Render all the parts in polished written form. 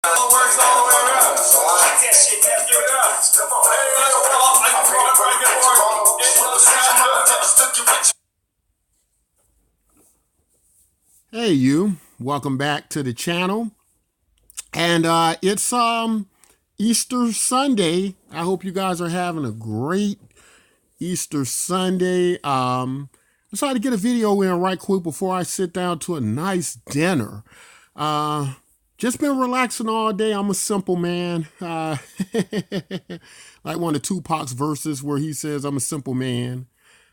Works all the way around. So I that shit that give it up. Come on. Hey, you. Welcome back to the channel. And it's Easter Sunday. I hope you guys are having a great Easter Sunday. I decided to get a video in right quick before I sit down to a nice dinner. Just been relaxing all day. I'm a simple man. Like one of Tupac's verses where he says, I'm a simple man.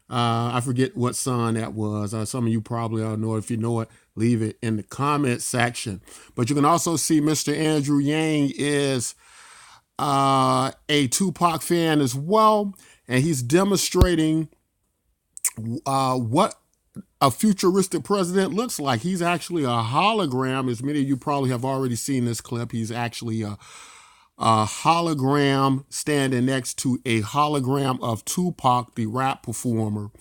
I forget what song that was. Some of you probably all know it. If you know it, leave it in the comment section. But you can also see Mr. Andrew Yang is a Tupac fan as well. And he's demonstrating what a futuristic president looks like. He's actually a hologram. As many of you probably have already seen this clip. He's actually a hologram standing next to a hologram of Tupac, the rap performer.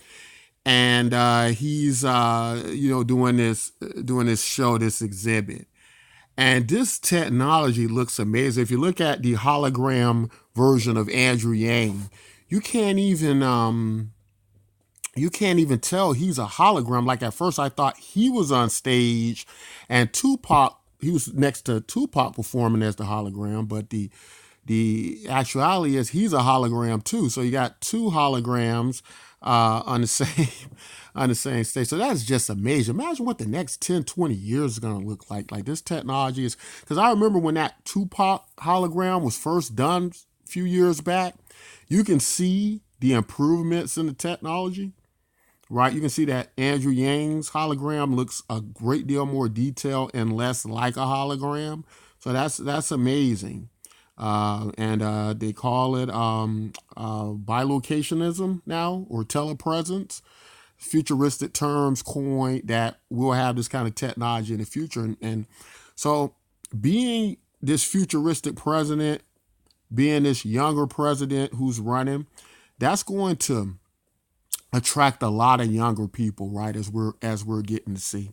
And he's, doing this show, this exhibit. And this technology looks amazing. If you look at the hologram version of Andrew Yang, you can't even tell he's a hologram. Like at first I thought he was on stage and he was next to Tupac performing as the hologram, but the actuality is he's a hologram too. So you got two holograms on the same stage. So that's just amazing. Imagine what the next 10, 20 years is going to look like. Like this technology is, because I remember when that Tupac hologram was first done a few years back, you can see the improvements in the technology. Right, you can see that Andrew Yang's hologram looks a great deal more detailed and less like a hologram. So that's amazing. And they call it bilocationism now, or telepresence. Futuristic terms coined that we'll have this kind of technology in the future. And so being this futuristic president, being this younger president who's running, that's going to attract a lot of younger people, right, as we're getting to see.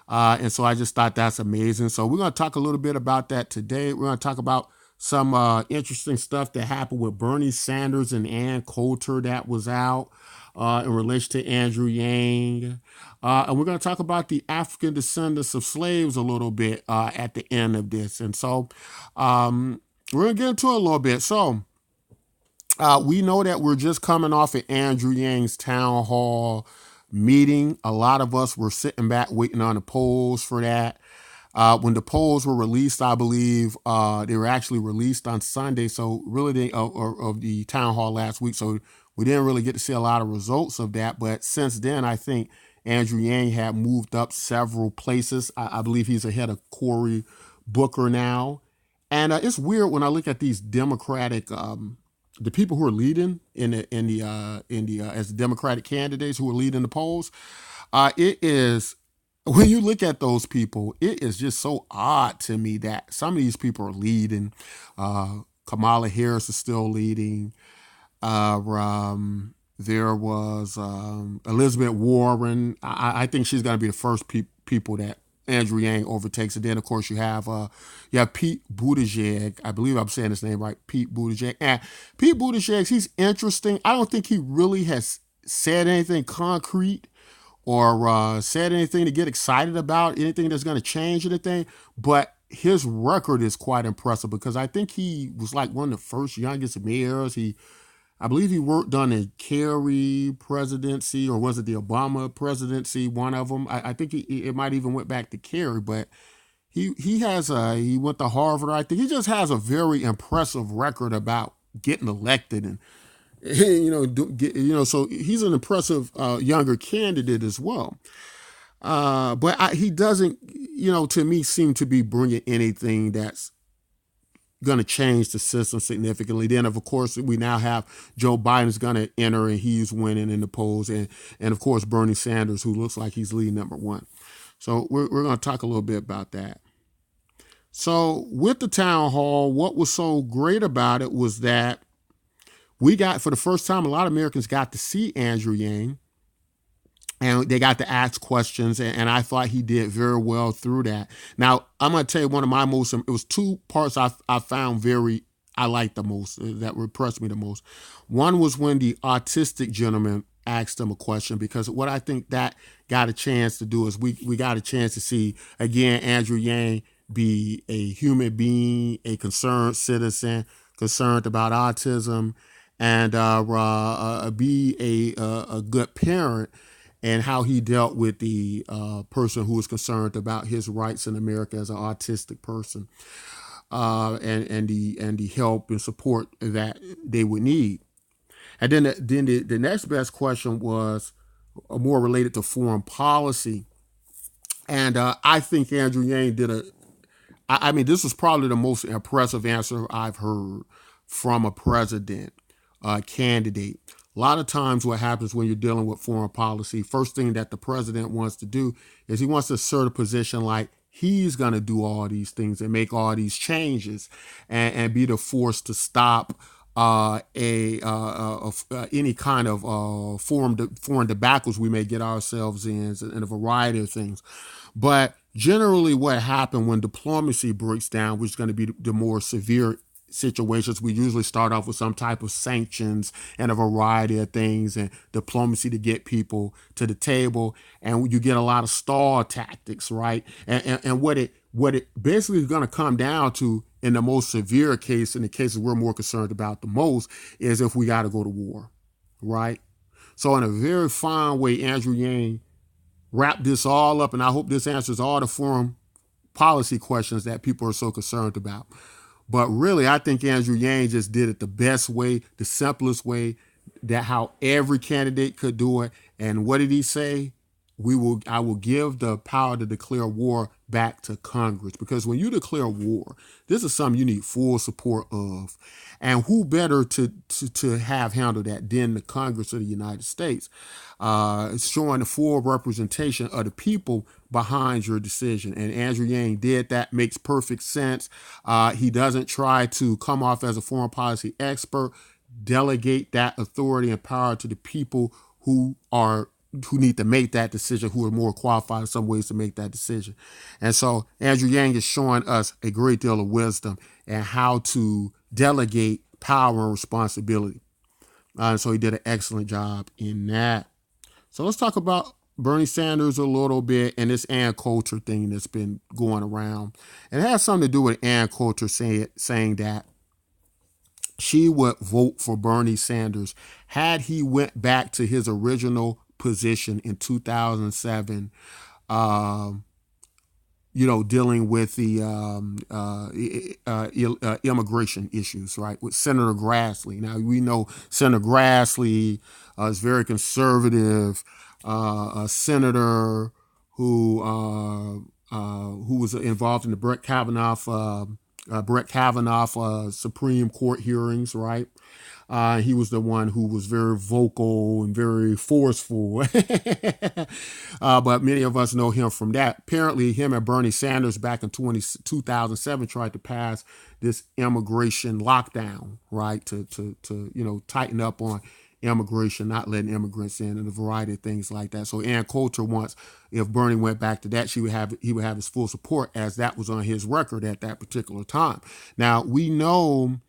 And so I just thought that's amazing. So we're going to talk a little bit about that today. We're going to talk about some interesting stuff that happened with Bernie Sanders and Ann Coulter that was out in relation to Andrew Yang. And we're going to talk about the African descendants of slaves a little bit at the end of this. And so we're going to get into it a little bit. So we know that we're just coming off of Andrew Yang's town hall meeting. A lot of us were sitting back waiting on the polls for that. When the polls were released, I believe they were actually released on Sunday. So really of the town hall last week. So we didn't really get to see a lot of results of that. But since then, I think Andrew Yang had moved up several places. I believe he's ahead of Cory Booker now. And it's weird when I look at these Democratic the people who are leading as Democratic candidates who are leading the polls, it is, when you look at those people, it is just so odd to me that some of these people are leading. Kamala Harris is still leading. There was Elizabeth Warren. I think she's going to be the first people that Andrew Yang overtakes. And then, of course, you have Pete Buttigieg. I believe I'm saying his name right, Pete Buttigieg. And Pete Buttigieg, he's interesting. I don't think he really has said anything concrete or said anything to get excited about, anything that's going to change anything. But his record is quite impressive because I think he was like one of the first youngest mayors. I believe he worked on the Kerry presidency, or was it the Obama presidency? One of them. I think it might even went back to Kerry, but he went to Harvard. I think he just has a very impressive record about getting elected, and so he's an impressive younger candidate as well. But he doesn't, to me, seem to be bringing anything that's going to change the system significantly. Then, of course, we now have Joe Biden's going to enter, and he's winning in the polls, and of course Bernie Sanders, who looks like he's leading number one. So we're going to talk a little bit about that. So with the town hall, what was so great about it was that we got, for the first time, a lot of Americans got to see Andrew Yang. and they got to ask questions, and I thought he did very well through that. Now I'm going to tell you one of my most, it was two parts I found very, I liked the most, that impressed me the most. One was when the autistic gentleman asked him a question, because what I think that got a chance to do is we got a chance to see again Andrew Yang be a human being, a concerned citizen, concerned about autism, and be a good parent, and how he dealt with the person who was concerned about his rights in America as an autistic person, and the help and support that they would need. And then the next best question was more related to foreign policy, and I think Andrew Yang did a. I mean, this was probably the most impressive answer I've heard from a president candidate. A lot of times, what happens when you're dealing with foreign policy, first thing that the president wants to do is he wants to assert a position like he's going to do all these things and make all these changes, and be the force to stop any kind of foreign debacles we may get ourselves in, and a variety of things. But generally, what happened when diplomacy breaks down, which is going to be the more severe situations, we usually start off with some type of sanctions and a variety of things and diplomacy to get people to the table, and you get a lot of stall tactics, right? And what it basically is going to come down to, in the most severe case, in the cases we're more concerned about the most, is if we got to go to war, right? So in a very fine way, Andrew Yang wrapped this all up, and I hope this answers all the foreign policy questions that people are so concerned about. But really, I think Andrew Yang just did it the best way, the simplest way, that how every candidate could do it. And what did he say? I will give the power to declare war back to Congress, because when you declare war, this is something you need full support of. And who better to have handled that than the Congress of the United States, showing the full representation of the people behind your decision. And Andrew Yang did that. Makes perfect sense. He doesn't try to come off as a foreign policy expert. Delegate that authority and power to the people who need to make that decision, who are more qualified in some ways to make that decision. And so Andrew Yang is showing us a great deal of wisdom and how to delegate power and responsibility. So he did an excellent job in that. So let's talk about Bernie Sanders a little bit, and this Ann Coulter thing that's been going around. And it has something to do with Ann Coulter saying that she would vote for Bernie Sanders had he went back to his original position in 2007, dealing with the immigration issues, right, with Senator Grassley. Now, we know Senator Grassley is very conservative, a senator who was involved in the Brett Kavanaugh Supreme Court hearings, right? He was the one who was very vocal and very forceful. But many of us know him from that. Apparently, him and Bernie Sanders back in 2007 tried to pass this immigration lockdown, right? To tighten up on immigration, not letting immigrants in, and a variety of things like that. So Ann Coulter wants, if Bernie went back to that, he would have his full support, as that was on his record at that particular time. Now, we know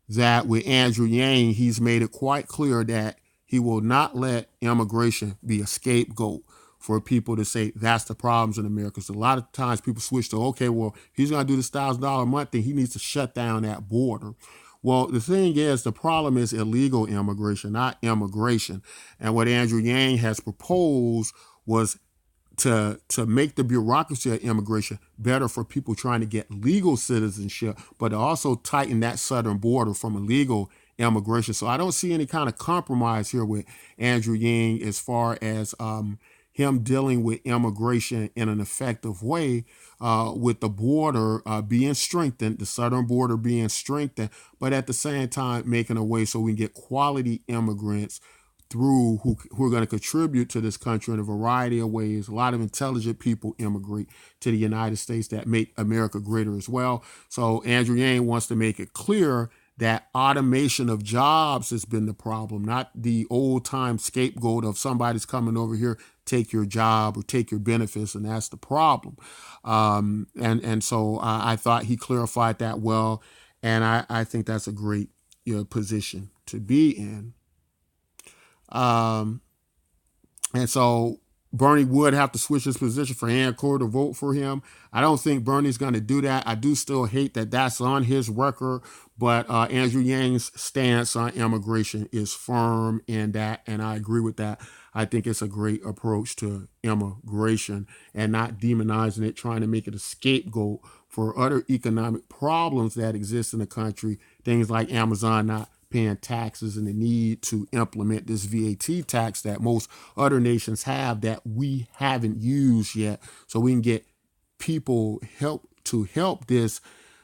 that with Andrew Yang, he's made it quite clear that he will not let immigration be a scapegoat for people to say that's the problems in America. So a lot of times people switch to, okay, well, he's going to do this $1,000 a month thing. He needs to shut down that border. Well, the thing is, the problem is illegal immigration, not immigration. And what Andrew Yang has proposed was to make the bureaucracy of immigration better for people trying to get legal citizenship, but to also tighten that southern border from illegal immigration. So I don't see any kind of compromise here with Andrew Yang as far as him dealing with immigration in an effective way, with the border being strengthened, the southern border being strengthened, but at the same time making a way so we can get quality immigrants through who are going to contribute to this country in a variety of ways. A lot of intelligent people immigrate to the United States that make America greater as well. So Andrew Yang wants to make it clear that automation of jobs has been the problem, not the old time scapegoat of somebody's coming over here take your job or take your benefits, and that's the problem. And so I thought he clarified that well, and I think that's a great position to be in. Um, and so Bernie would have to switch his position for Ann Coulter to vote for him. I don't think Bernie's going to do that. I do still hate that that's on his record, but Andrew Yang's stance on immigration is firm in that, and I agree with that. I think it's a great approach to immigration and not demonizing it, trying to make it a scapegoat for other economic problems that exist in the country, things like Amazon not paying taxes and the need to implement this VAT tax that most other nations have that we haven't used yet, so we can get people help this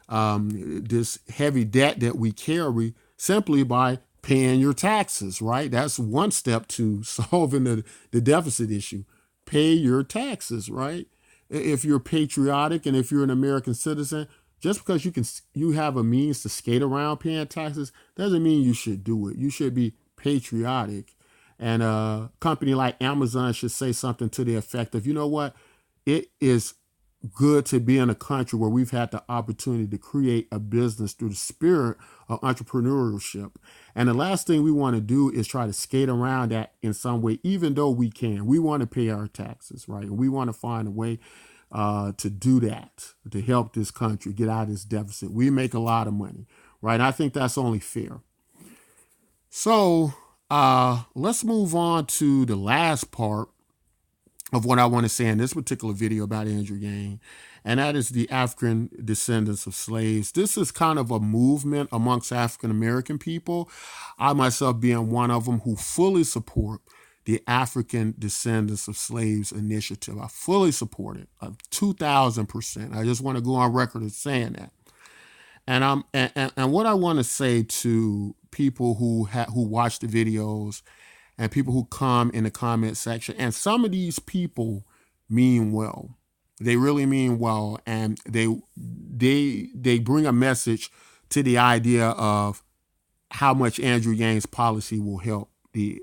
this heavy debt that we carry simply by paying your taxes, right? That's one step to solving the deficit issue. Pay your taxes, right? If you're patriotic and if you're an American citizen, just because you have a means to skate around paying taxes doesn't mean you should do it. You should be patriotic. And a company like Amazon should say something to the effect of, you know what, it is good to be in a country where we've had the opportunity to create a business through the spirit of entrepreneurship. And the last thing we want to do is try to skate around that in some way, even though we can. We want to pay our taxes, right? And we want to find a way to do that, to help this country get out of this deficit. We make a lot of money, right? And I think that's only fair. So let's move on to the last part of what I want to say in this particular video about Andrew Yang, and that is the African descendants of slaves. This is kind of a movement amongst African American people, I myself being one of them, who fully support the African Descendants of Slaves Initiative. I fully support it, 2,000%. I just want to go on record as saying that. And what I want to say to people who watch the videos and people who come in the comment section, and some of these people mean well. They really mean well, and they bring a message to the idea of how much Andrew Yang's policy will help the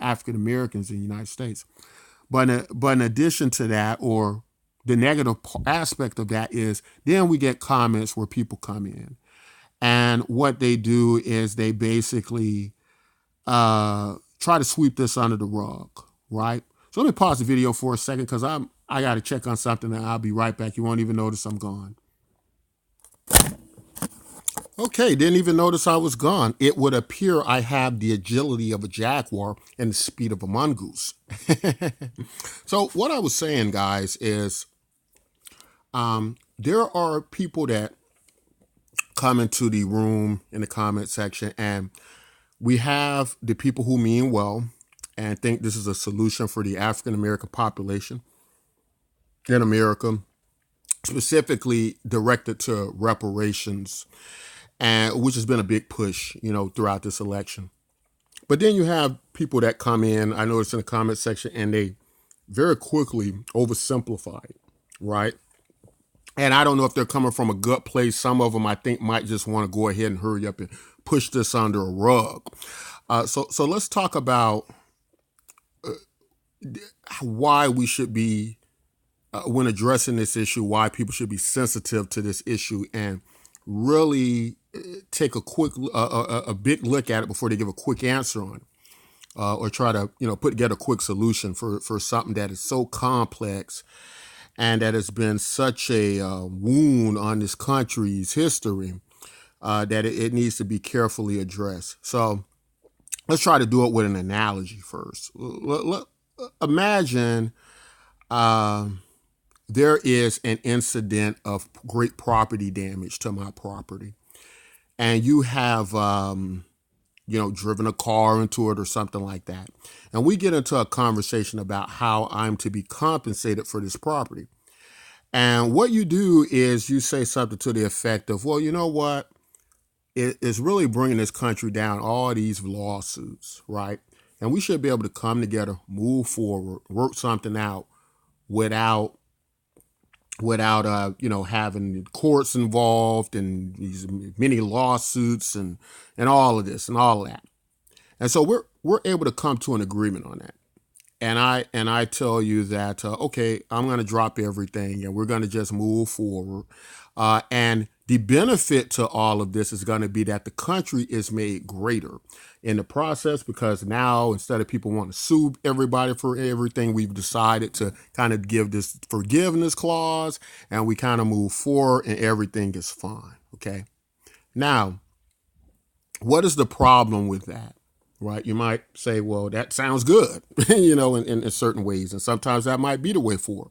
African Americans in the United States. But in addition to that, or the negative aspect of that is, then we get comments where people come in, and what they do is they basically try to sweep this under the rug, right? So let me pause the video for a second because I got to check on something, and I'll be right back. You won't even notice I'm gone. Okay, didn't even notice I was gone. It would appear I have the agility of a jaguar and the speed of a mongoose. So what I was saying, guys, is there are people that come into the room in the comment section, and we have the people who mean well and think this is a solution for the African American population in America, specifically directed to reparations, and which has been a big push, throughout this election. But then you have people that come in, I noticed in the comment section, and they very quickly oversimplify it, right? And I don't know if they're coming from a gut place. Some of them, I think, might just want to go ahead and hurry up and push this under a rug. So let's talk about why we should be, when addressing this issue, why people should be sensitive to this issue and really take a big look at it before they give a quick answer on it, or try to put together a quick solution for something that is so complex and that has been such a wound on this country's history that it needs to be carefully addressed. So let's try to do it with an analogy first. Imagine there is an incident of great property damage to my property, and you have driven a car into it or something like that. And we get into a conversation about how I'm to be compensated for this property. And what you do is you say something to the effect of, well, you know what? It's really bringing this country down, all these lawsuits, right? And we should be able to come together, move forward, work something out without having courts involved and these many lawsuits and all of this and all of that. And so we're able to come to an agreement on that. and I tell you that okay, I'm going to drop everything and we're going to just move forward. And the benefit to all of this is going to be that the country is made greater in the process, because now instead of people wanting to sue everybody for everything, we've decided to kind of give this forgiveness clause and we kind of move forward and everything is fine. Okay. Now, what is the problem with that? Right? You might say, well, that sounds good, in certain ways. And sometimes that might be the way forward.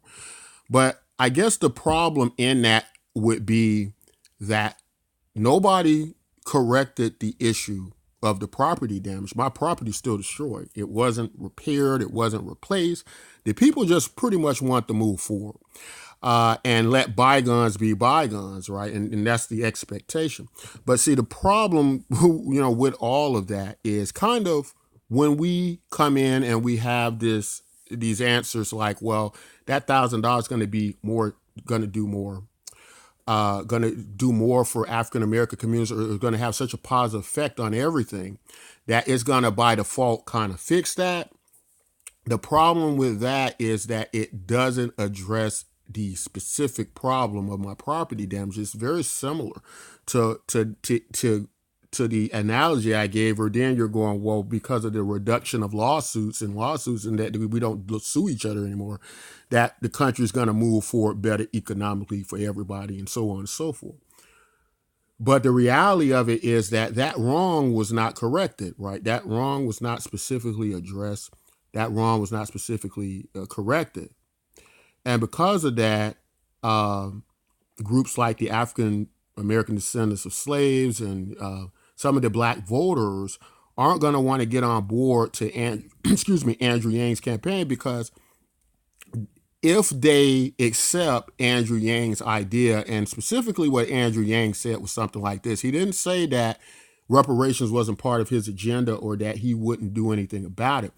But I guess the problem in that would be that nobody corrected the issue of the property damage. My property's still destroyed. It wasn't repaired. It wasn't replaced. The people just pretty much want to move forward and let bygones be bygones, right? And that's the expectation. But see, the problem, with all of that is kind of when we come in and we have these answers like, well, that $1,000 going to be more, going to do more. Going to do more for African American communities, or going to have such a positive effect on everything that it's going to by default kind of fix that. The problem with that is that it doesn't address the specific problem of my property damage. It's very similar to the analogy I gave her. Then you're going, well, because of the reduction of lawsuits and that we don't sue each other anymore, that the country is going to move forward better economically for everybody and so on and so forth. But the reality of it is that wrong was not corrected, right? That wrong was not specifically addressed. That wrong was not specifically corrected. And because of that, groups like the African American descendants of slaves and some of the black voters aren't going to want to get on board to Andrew Yang's campaign, because if they accept Andrew Yang's idea, and specifically what Andrew Yang said was something like this. He didn't say that reparations wasn't part of his agenda or that he wouldn't do anything about it.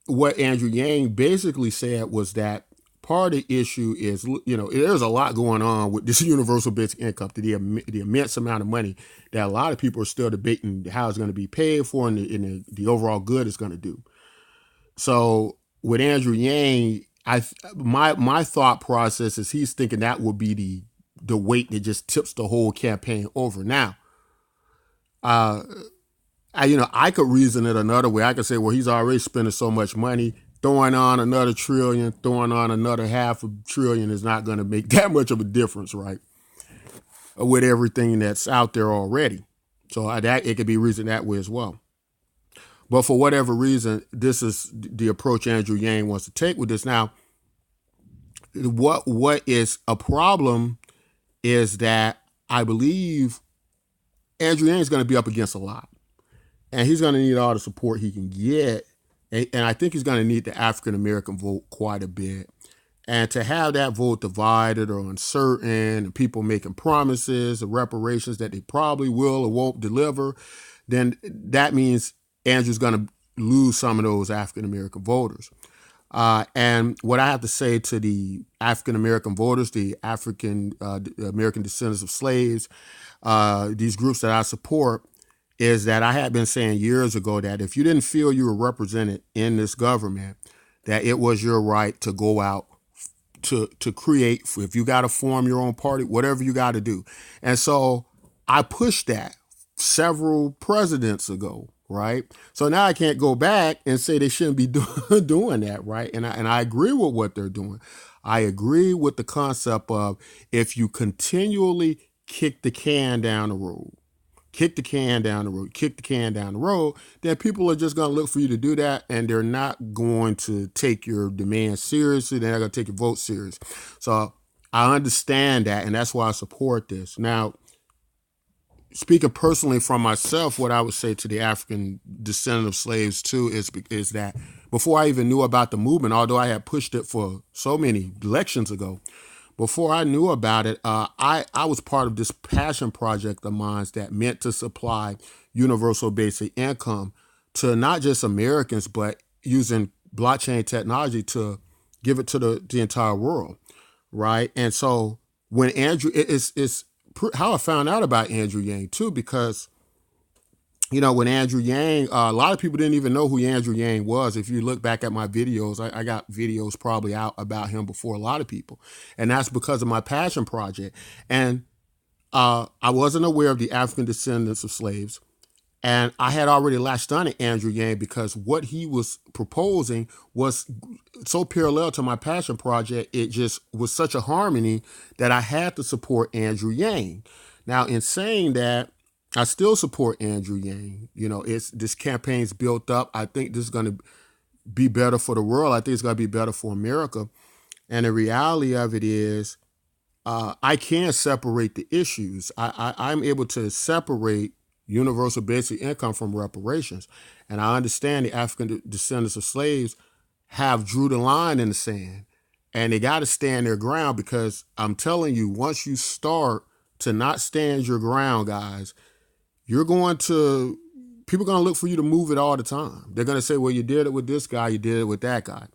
What Andrew Yang basically said was that part of the issue is, there's a lot going on with this universal basic income, to the immense amount of money that a lot of people are still debating how it's going to be paid for and the overall good it's going to do. So with Andrew Yang, my thought process is he's thinking that would be the weight that just tips the whole campaign over. Now, I could reason it another way. I could say, well, he's already spending so much money. Throwing on another trillion, throwing on another $500 billion is not going to make that much of a difference, right? With everything that's out there already. So that it could be reasoned that way as well. But for whatever reason, this is the approach Andrew Yang wants to take with this. Now, what is a problem is that I believe Andrew Yang is going to be up against a lot. And he's going to need all the support he can get. And I think he's going to need the African American vote quite a bit. And to have that vote divided or uncertain, and people making promises of reparations that they probably will or won't deliver, then that means Andrew's going to lose some of those African American voters. And what I have to say to the African American voters, the African American descendants of slaves, these groups that I support, is that I had been saying years ago that if you didn't feel you were represented in this government, that it was your right to go out to create, if you got to form your own party, whatever you got to do. And so I pushed that several presidents ago, right? So now I can't go back and say they shouldn't be doing that, right? And I agree with what they're doing. I agree with the concept of, if you continually kick the can down the road, then people are just going to look for you to do that, and they're not going to take your demands seriously. They're not going to take your vote serious. So I understand that, and that's why I support this. Now, speaking personally from myself, what I would say to the African descendant of slaves too is that before I even knew about the movement, although I had pushed it for so many elections ago, before I knew about it, I was part of this passion project of mine that meant to supply universal basic income to not just Americans, but using blockchain technology to give it to the entire world, right? And so when Andrew, it's how I found out about Andrew Yang too, because when Andrew Yang, a lot of people didn't even know who Andrew Yang was. If you look back at my videos, I got videos probably out about him before a lot of people. And that's because of my passion project. And I wasn't aware of the African descendants of slaves. And I had already latched on to Andrew Yang because what he was proposing was so parallel to my passion project. It just was such a harmony that I had to support Andrew Yang. Now, in saying that, I still support Andrew Yang. It's this campaign's built up. I think this is going to be better for the world. I think it's going to be better for America. And the reality of it is, I can separate the issues. I'm able to separate universal basic income from reparations. And I understand the African descendants of slaves have drew the line in the sand, and they got to stand their ground, because I'm telling you, once you start to not stand your ground, guys, you're going to, people are going to look for you to move it all the time. They're going to say, well, you did it with this guy, you did it with that guy.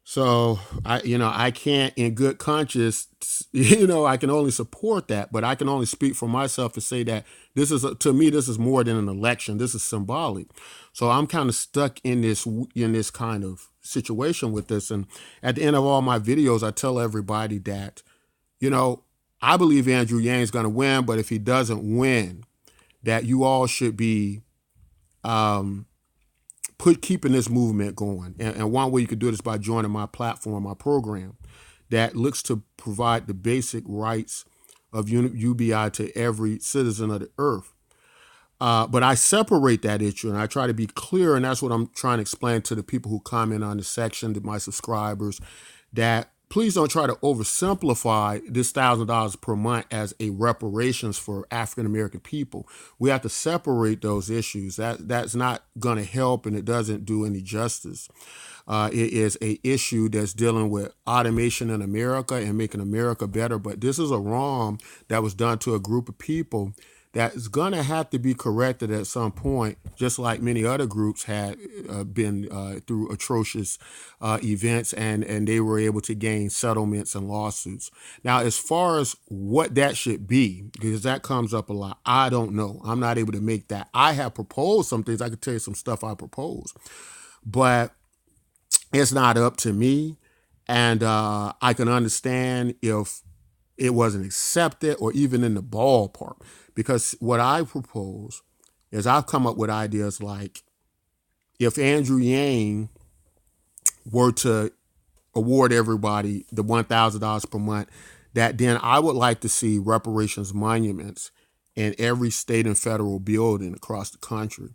So I can't in good conscience, I can only support that, but I can only speak for myself to say that to me, this is more than an election. This is symbolic. So I'm kind of stuck in this kind of situation with this. And at the end of all my videos, I tell everybody that, I believe Andrew Yang is going to win, but if he doesn't win, that you all should be, keeping this movement going. And one way you could do it is by joining my platform, my program, that looks to provide the basic rights of UBI to every citizen of the earth. But I separate that issue, and I try to be clear, and that's what I'm trying to explain to the people who comment on the section, to my subscribers, that please don't try to oversimplify this $1,000 per month as a reparations for African American people. We have to separate those issues. That's not going to help, and it doesn't do any justice. It is a issue that's dealing with automation in America and making America better. But this is a wrong that was done to a group of people that is going to have to be corrected at some point, just like many other groups had been through atrocious events, and they were able to gain settlements and lawsuits. Now, as far as what that should be, because that comes up a lot, I don't know. I'm not able to make that. I have proposed some things. I could tell you some stuff I proposed, but it's not up to me. And I can understand if it wasn't accepted or even in the ballpark. Because what I propose is, I've come up with ideas like, if Andrew Yang were to award everybody the $1,000 per month, that then I would like to see reparations monuments in every state and federal building across the country.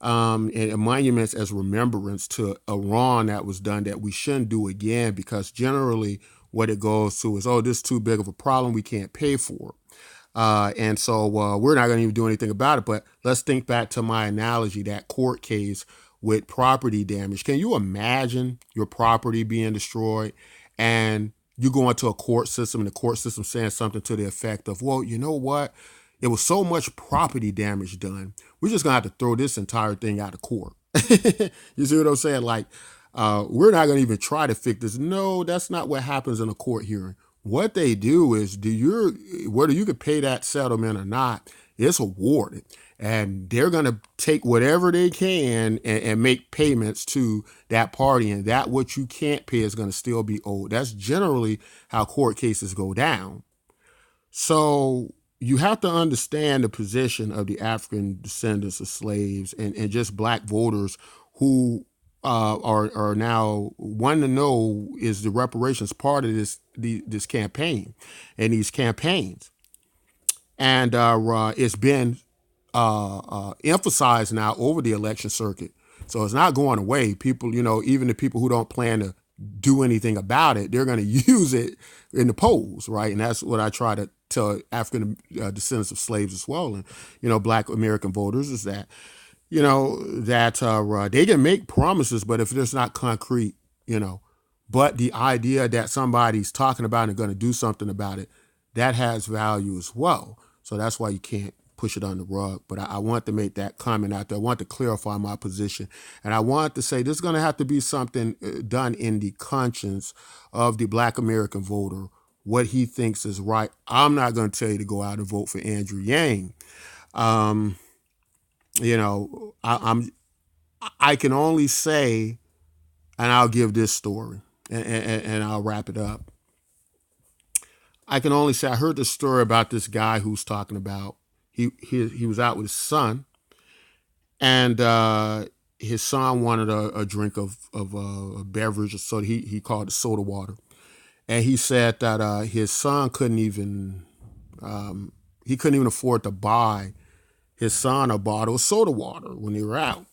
And monuments as remembrance to a wrong that was done that we shouldn't do again, because generally what it goes to is, oh, this is too big of a problem, we can't pay for it. And so we're not going to even do anything about it. But let's think back to my analogy, that court case with property damage. Can you imagine your property being destroyed, and you go into a court system, and the court system saying something to the effect of, well, you know what? It was so much property damage done, we're just going to have to throw this entire thing out of court. You see what I'm saying? Like, we're not going to even try to fix this. No, that's not what happens in a court hearing. What they do is, whether you could pay that settlement or not, it's awarded. And they're going to take whatever they can and make payments to that party. And that what you can't pay is going to still be owed. That's generally how court cases go down. So you have to understand the position of the African descendants of slaves and just black voters who are now wanting to know, is the reparations part of this campaign and these campaigns. And it's been emphasized now over the election circuit. So it's not going away. People, even the people who don't plan to do anything about it, they're going to use it in the polls, right? And that's what I try to tell African descendants of slaves as well, and black American voters, is that that they can make promises, but if there's not concrete, but the idea that somebody's talking about and going to do something about it, that has value as well. So that's why you can't push it on the rug. But I want to make that comment out there. I want to clarify my position. And I want to say this is going to have to be something done in the conscience of the black American voter, what he thinks is right. I'm not going to tell you to go out and vote for Andrew Yang. You know, I can only say, and I'll give this story, and I'll wrap it up. I can only say I heard the story about this guy who's talking about he was out with his son, and his son wanted a drink of a beverage or soda. He called it soda water, and he said that his son he couldn't even afford to buy his son a bottle of soda water when they were out.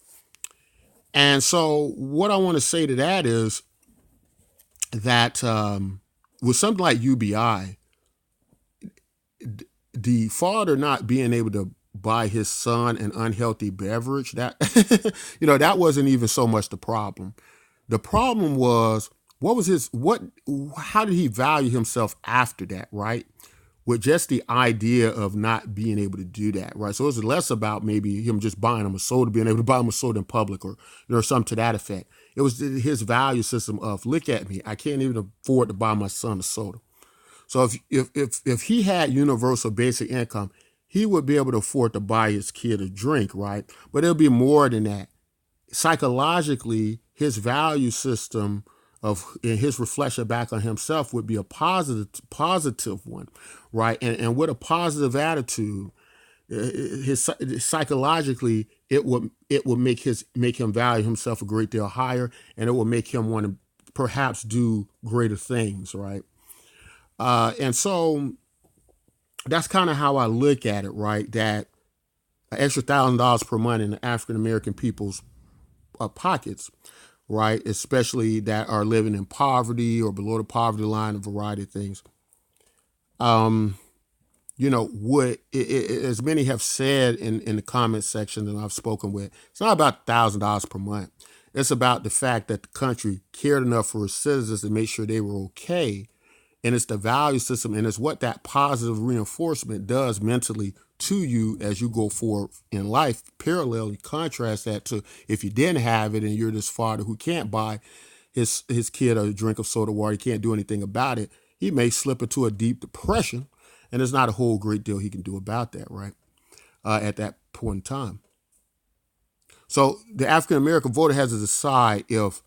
And so what I want to say to that is that with something like UBI, the father not being able to buy his son an unhealthy beverage, that that wasn't even so much the problem. The problem was what was his what how did he value himself after that, right? With just the idea of not being able to do that, right? So it was less about maybe him just buying him a soda, being able to buy him a soda in public, or something to that effect. It was his value system of, look at me, I can't even afford to buy my son a soda. So if he had universal basic income, he would be able to afford to buy his kid a drink, right? But it'll be more than that. Psychologically, his value system of and his reflection back on himself would be a positive one, right? And with a positive attitude, his psychologically it would make him value himself a great deal higher, and it will make him want to perhaps do greater things, right? And so that's kind of how I look at it, right? That an extra $1,000 per month in the African American people's pockets, right? Especially that are living in poverty or below the poverty line, a variety of things. Would as many have said in the comment section that I've spoken with, it's not about $1,000 per month. It's about the fact that the country cared enough for its citizens to make sure they were okay. And it's the value system, and it's what that positive reinforcement does mentally to you as you go forward in life. Parallel, contrast that to if you didn't have it and you're this father who can't buy his kid a drink of soda water, he can't do anything about it. He may slip into a deep depression, and there's not a whole great deal he can do about that, right? At that point in time. So the African American voter has to decide if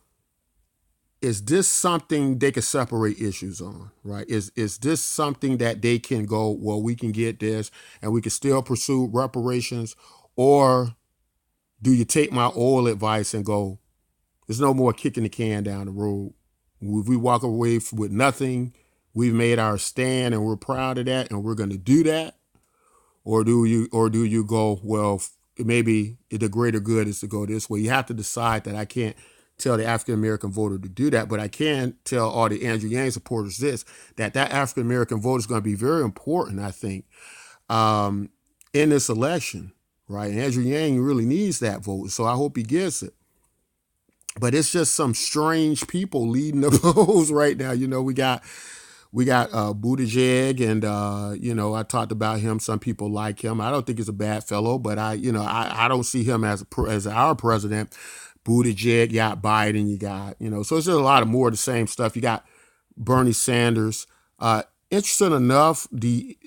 is this something they can separate issues on, right? Is this something that they can go, well, we can get this and we can still pursue reparations? Or do you take my old advice and go, there's no more kicking the can down the road? If we walk away with nothing, we've made our stand and we're proud of that and we're going to do that? Or do you go, well, maybe the greater good is to go this way? You have to decide that. I can't tell the African American voter to do that, but I can tell all the Andrew Yang supporters that African American vote is going to be very important, I think, in this election, right? And Andrew Yang really needs that vote, so I hope he gets it. But it's just some strange people leading the polls right now. We got Buttigieg, and I talked about him. Some people like him. I don't think he's a bad fellow, but I don't see him as our president. Buttigieg, you got Biden, you got, so it's just a lot of more of the same stuff. You got Bernie Sanders. Interesting enough,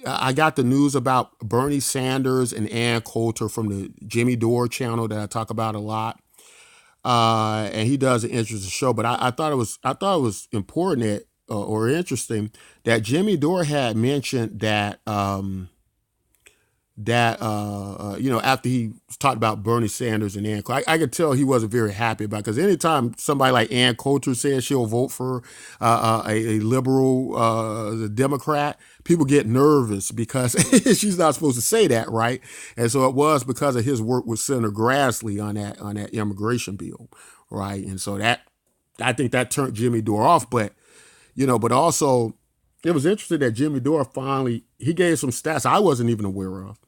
I got the news about Bernie Sanders and Ann Coulter from the Jimmy Dore channel that I talk about a lot. And he does an interesting show, but I thought it was important that, or interesting that Jimmy Dore had mentioned that after he talked about Bernie Sanders and Ann Coulter, I could tell he wasn't very happy about it, because anytime somebody like Ann Coulter says she'll vote for a liberal Democrat, people get nervous because she's not supposed to say that, right? And so it was because of his work with Senator Grassley on that immigration bill, right? And so that, I think that turned Jimmy Dore off, but also it was interesting that Jimmy Dore he gave some stats I wasn't even aware of.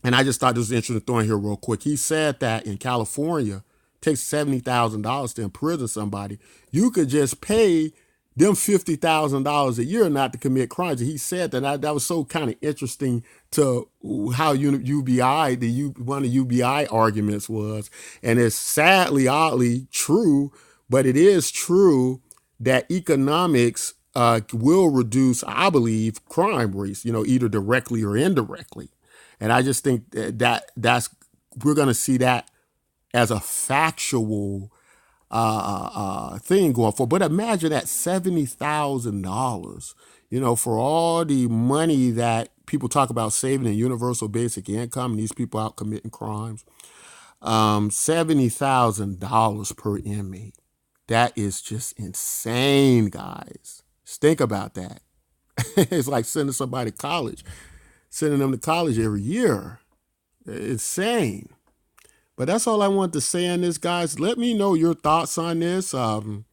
And I just thought this was interesting to throw in here real quick. He said that in California, it takes $70,000 to imprison somebody. You could just pay them $50,000 a year not to commit crimes. And he said that was so kind of interesting to how UBI, one of the UBI arguments was. And it's sadly, oddly true, but it is true that economics will reduce, I believe, crime rates, either directly or indirectly. And I just think that's we're going to see that as a factual thing going forward. But imagine that $70,000, for all the money that people talk about saving in universal basic income, and these people out committing crimes. $70,000 per inmate. That is just insane, guys. Just think about that. It's like sending somebody to college, sending them to college every year. Insane. But that's all I want to say on this, guys. Let me know your thoughts on this in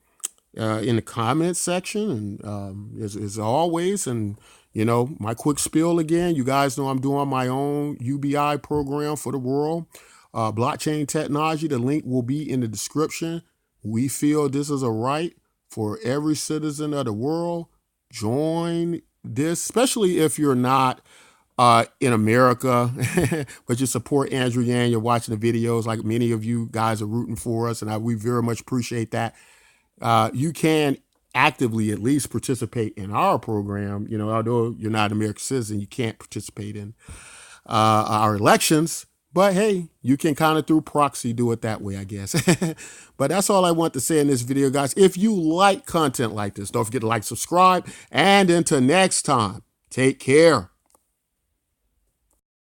the comments section. And as always, and my quick spiel again, you guys know I'm doing my own UBI program for the world. Blockchain technology, the link will be in the description. We feel this is a right for every citizen of the world. Join this, especially if you're not in America, but you support Andrew Yang, you're watching the videos, like many of you guys are rooting for us, and we very much appreciate that. You can actively at least participate in our program. Although you're not an American citizen, you can't participate in our elections. But hey, you can kind of through proxy do it that way, I guess. But that's all I want to say in this video, guys. If you like content like this, don't forget to like, subscribe, and until next time, take care.